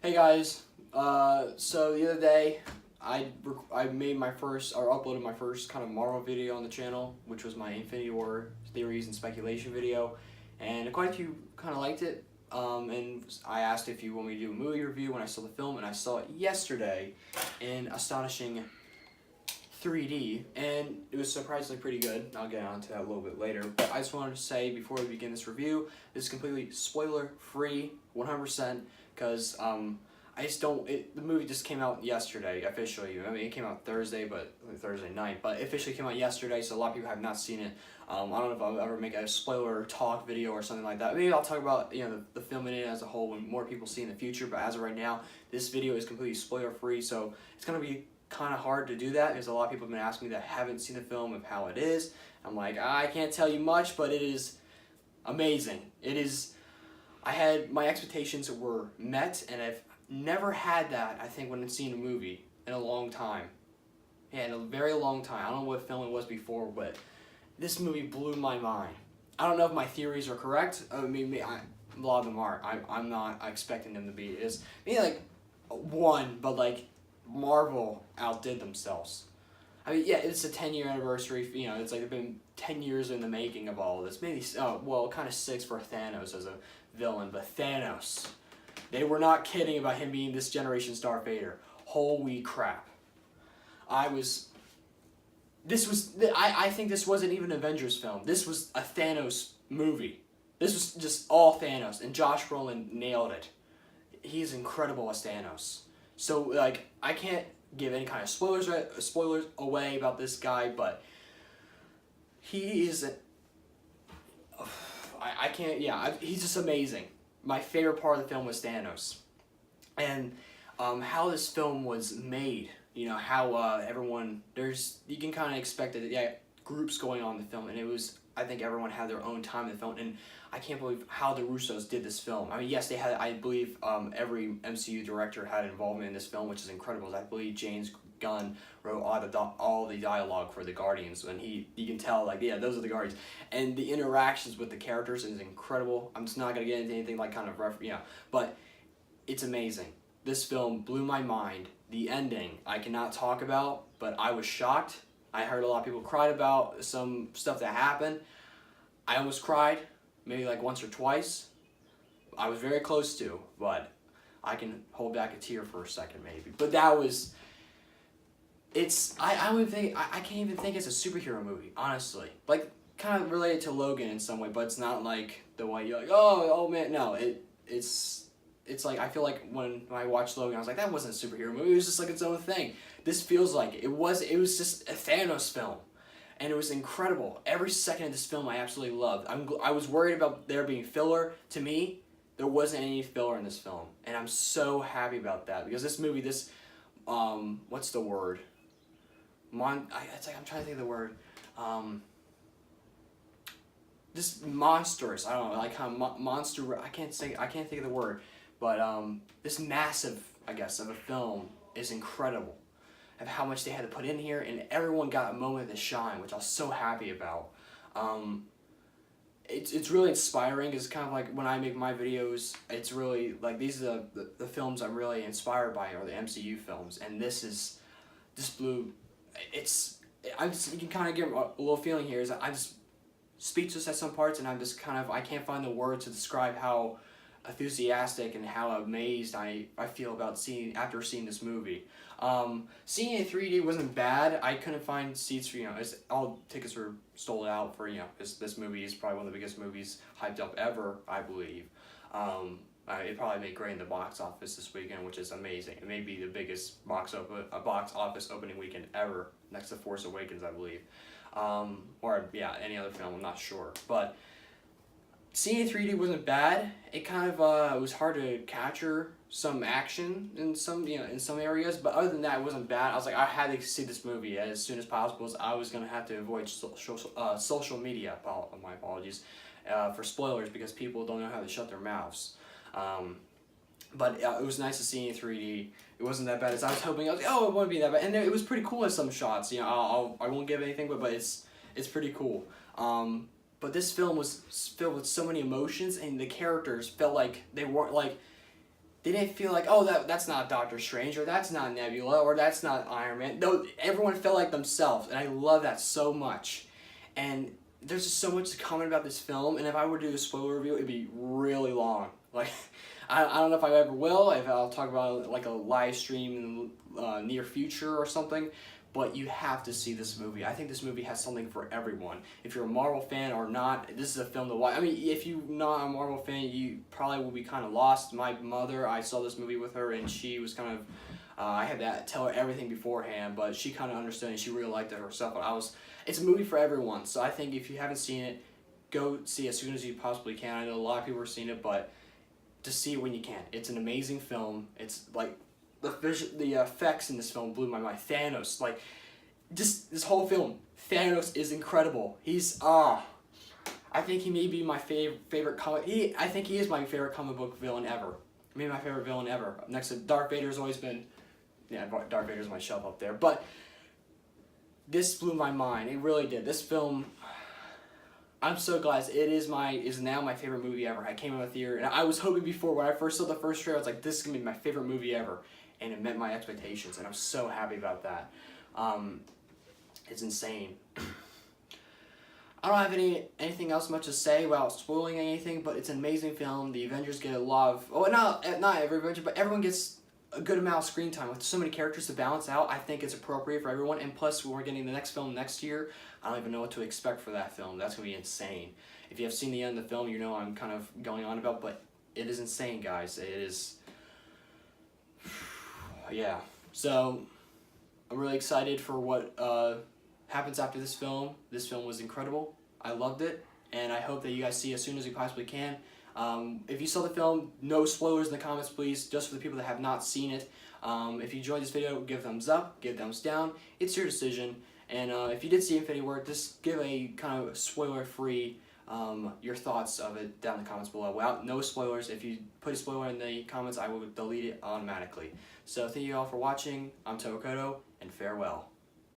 Hey guys, so the other day I made my first or uploaded my first kind of Marvel video on the channel, which was my Infinity War theories and speculation video, and quite a few kind of liked it. And I asked if you want me to do a movie review when I saw the film, and I saw it yesterday in astonishing 3D, and it was surprisingly pretty good. I'll get on to that a little bit later, but I just wanted to say before we begin this review, this is completely spoiler free, 100%. Because I just don't. The movie just came out yesterday officially. I mean, it came out Thursday, but Thursday night. But it officially came out yesterday, so a lot of people have not seen it. I don't know if I'll ever make a spoiler talk video or something like that. Maybe I'll talk about the film in it as a whole when more people see in the future. But as of right now, this video is completely spoiler free, so it's gonna be kind of hard to do that because a lot of people have been asking me that haven't seen the film of how it is. I'm like, I can't tell you much, but it is amazing. It is. I had, my expectations were met, and I've never had that, I think, when I've seen a movie in a long time. Yeah, in a very long time. I don't know what film it was before, but this movie blew my mind. I don't know if my theories are correct. I mean, a lot of them are. I'm not expecting them to be. It's maybe like one, but like Marvel outdid themselves. I mean, yeah, it's a 10-year anniversary. It's like they've been 10 years in the making of all of this. Maybe, well, kind of 6 for Thanos as a villain, but Thanos, they were not kidding about him being this generation's Darth Vader. Holy crap! I think this wasn't even an Avengers film. This was a Thanos movie. This was just all Thanos, and Josh Brolin nailed it. He's incredible as Thanos. So like, I can't give any kind of spoilers away about this guy, but he is I can't, he's just amazing. My favorite part of the film was Thanos. And how this film was made, how everyone, you can kind of expect that, groups going on in the film, and it was, I think everyone had their own time in the film, and I can't believe how the Russos did this film. I mean, yes, they had, I believe every MCU director had involvement in this film, which is incredible. I believe James Gunn wrote all the dialogue for the Guardians, and you can tell, like, yeah, those are the Guardians, and the interactions with the characters is incredible. I'm just not gonna get into anything like kind of but it's amazing. This film blew my mind. The ending I cannot talk about, but I was shocked. I heard a lot of people cried about some stuff that happened. I almost cried, maybe like once or twice. I was very close to, but I can hold back a tear for a second maybe. But that was. I can't even think it's a superhero movie, honestly. Like, kind of related to Logan in some way, but it's not like the way you're like, oh man, no. It's like, I feel like when I watched Logan, I was like, that wasn't a superhero movie. It was just like its own thing. This feels like it was just a Thanos film, and it was incredible. Every second of this film I absolutely loved. I was worried about there being filler. To me, there wasn't any filler in this film, and I'm so happy about that because this movie, what's the word? It's like I'm trying to think of the word. This monstrous. I don't know, like monster. I can't think of the word, but this massive, I guess, of a film is incredible. Of how much they had to put in here, and everyone got a moment to shine, which I was so happy about. It's really inspiring. It's kind of like when I make my videos, it's really like these are the films I'm really inspired by are the MCU films, and this blew. You can kind of get a little feeling here. I'm just speechless at some parts, and I can't find the words to describe how enthusiastic and how amazed I feel about after seeing this movie. Seeing it in 3D wasn't bad. I couldn't find seats for, all tickets were sold out for, because this movie is probably one of the biggest movies hyped up ever, I believe. It probably made great in the box office this weekend, which is amazing. It may be the biggest box office opening weekend ever, next to Force Awakens, I believe. Any other film, I'm not sure. But seeing it in 3D wasn't bad. It kind of was hard to capture some action in some areas, but other than that, it wasn't bad. I was like, I had to see this movie as soon as possible. So I was gonna have to avoid social media. My apologies for spoilers because people don't know how to shut their mouths. But it was nice to see it in 3D. It wasn't that bad as I was hoping. I was like, oh, it wouldn't be that bad, and it was pretty cool in some shots. I won't give anything, but it's pretty cool. But this film was filled with so many emotions, and the characters felt like they weren't like they didn't feel like, oh, that's not Doctor Strange, or that's not Nebula, or that's not Iron Man. No, everyone felt like themselves, and I love that so much. And there's just so much to comment about this film, and if I were to do a spoiler review, it'd be really long. Like, I don't know if I ever will, if I'll talk about it like a live stream in the near future or something, but you have to see this movie. I think this movie has something for everyone. If you're a Marvel fan or not, this is a film to watch. I mean, if you're not a Marvel fan, you probably will be kind of lost. My mother, I saw this movie with her, and she was kind of, I had to tell her everything beforehand, but she kind of understood, and she really liked it herself. But it's a movie for everyone, so I think if you haven't seen it, go see it as soon as you possibly can. I know a lot of people have seen it, but just see it when you can. It's an amazing film. It's like, the effects in this film blew my mind. Thanos, like, just this whole film, Thanos is incredible. He's, I think he may be my favorite comic, I think he is my favorite comic book villain ever. Maybe my favorite villain ever. Next to Darth Vader's always been, yeah, Darth Vader's my shelf up there. But this blew my mind. It really did. This film, I'm so glad it is now my favorite movie ever. I came out of the theater, and I was hoping before, when I first saw the first trailer, I was like, this is going to be my favorite movie ever. And it met my expectations, and I'm so happy about that. It's insane. I don't have anything else much to say without spoiling anything, but it's an amazing film. The Avengers get a lot of, not every Avenger, but everyone gets a good amount of screen time. With so many characters to balance out, I think it's appropriate for everyone. And plus, when we're getting the next film next year, I don't even know what to expect for that film. That's going to be insane. If you have seen the end of the film, you know I'm kind of going on about, but it is insane, guys. It is, yeah. So, I'm really excited for what happens after this film. This film was incredible. I loved it, and I hope that you guys see it as soon as you possibly can. If you saw the film, no spoilers in the comments, please, just for the people that have not seen it. If you enjoyed this video, give a thumbs up, give a thumbs down. It's your decision. And if you did see Infinity War, just give a kind of spoiler-free your thoughts of it down in the comments below. Without no spoilers. If you put a spoiler in the comments, I will delete it automatically. So thank you all for watching. I'm Tokoto, and farewell.